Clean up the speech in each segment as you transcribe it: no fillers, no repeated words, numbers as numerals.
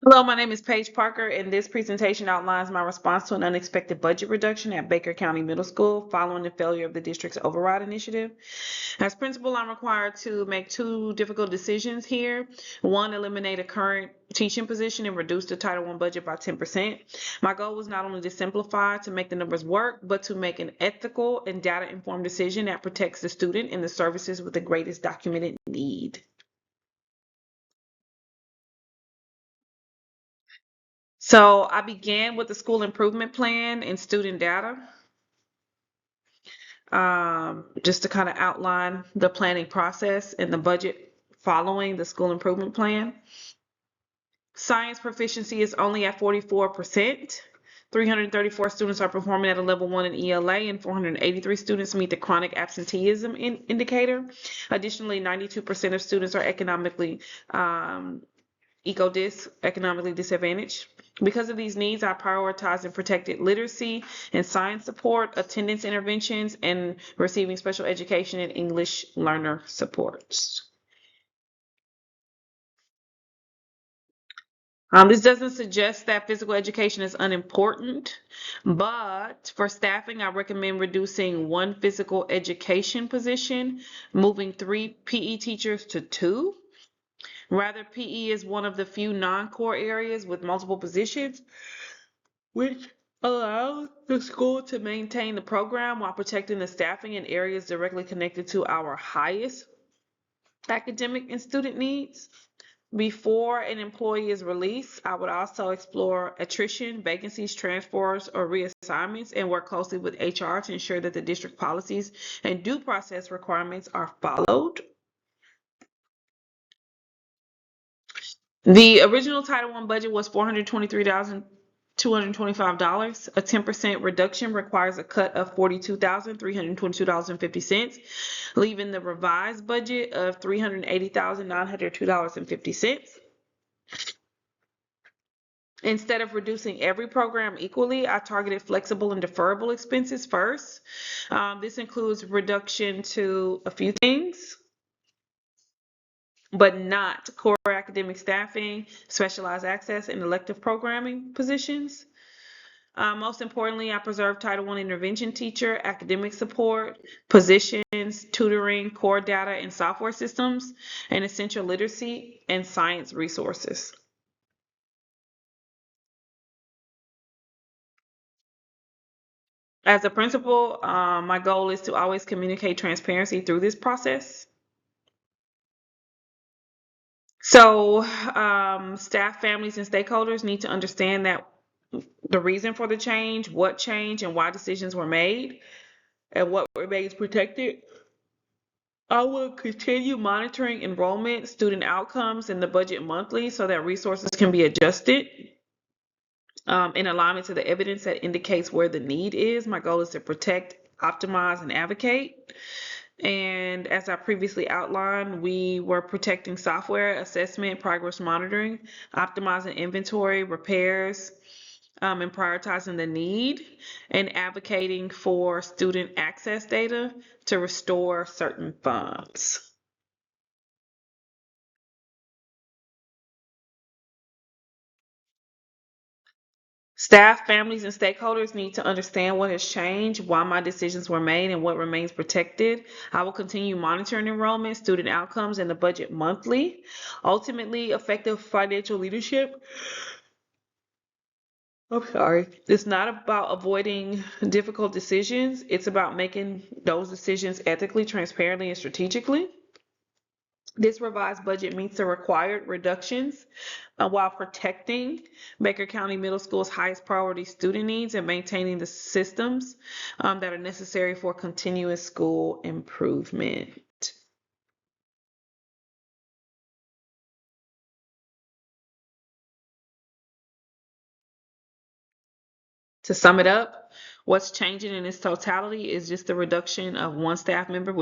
Hello, my name is Paige Parker, and this presentation outlines my response to an unexpected budget reduction at Baker County Middle School following the failure of the district's override initiative. As principal, I'm required to make two difficult decisions here. One, eliminate a current teaching position and reduce the Title I budget by 10%. My goal was not only to simplify to make the numbers work, but to make an ethical and data-informed decision that protects the student and the services with the greatest documented need. So I began with the school improvement plan and student data, just to kind of outline the planning process and the budget following the school improvement plan. Science proficiency is only at 44%. 334 students are performing at a level 1 in ELA, and 483 students meet the chronic absenteeism indicator. Additionally, 92% of students are economically disadvantaged. Because of these needs, I prioritize and protected literacy and science support, attendance interventions, and receiving special education and English learner supports. This doesn't suggest that physical education is unimportant, but for staffing, I recommend reducing one physical education position, moving 3 PE teachers to 2. Rather, PE is one of the few non-core areas with multiple positions, which allows the school to maintain the program while protecting the staffing in areas directly connected to our highest academic and student needs. Before an employee is released, I would also explore attrition, vacancies, transfers, or reassignments and work closely with HR to ensure that the district policies and due process requirements are followed. The original Title I budget was $423,225. A 10% reduction requires a cut of $42,322.50, leaving the revised budget of $380,902.50. Instead of reducing every program equally, I targeted flexible and deferrable expenses first. This includes reduction to a few things, but not core academic staffing, specialized access, and elective programming positions. Most importantly, I preserve Title I intervention teacher, academic support, positions, tutoring, core data and software systems, and essential literacy and science resources. As a principal, my goal is to always communicate transparency through this process. So, staff, families, and stakeholders need to understand that the reason for the change, what changed, and why decisions were made, and what remains protected. I will continue monitoring enrollment, student outcomes, and the budget monthly so that resources can be adjusted in alignment to the evidence that indicates where the need is. My goal is to protect, optimize, and advocate. And as I previously outlined, we were protecting software, assessment, progress monitoring, optimizing inventory, repairs, and prioritizing the need, and advocating for student access data to restore certain funds. Staff, families, and stakeholders need to understand what has changed, why my decisions were made, and what remains protected. I will continue monitoring enrollment, student outcomes, and the budget monthly. Ultimately, effective financial leadership, I'm sorry, it's not about avoiding difficult decisions. It's about making those decisions ethically, transparently, and strategically. This revised budget meets the required reductions while protecting Baker County Middle School's highest priority student needs and maintaining the systems that are necessary for continuous school improvement. To sum it up, what's changing in its totality is just the reduction of one staff member,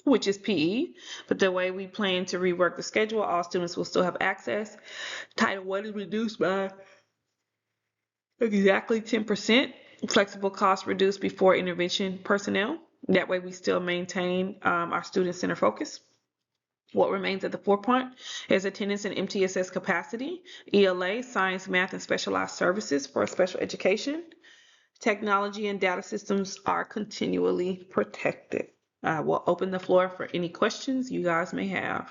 which is PE, but the way we plan to rework the schedule, all students will still have access. Title I is reduced by exactly 10%. Flexible costs reduced before intervention personnel. That way we still maintain our student center focus. What remains at the forefront is attendance and MTSS capacity, ELA, science, math, and specialized services for special education. Technology and data systems are continually protected. I will open the floor for any questions you guys may have.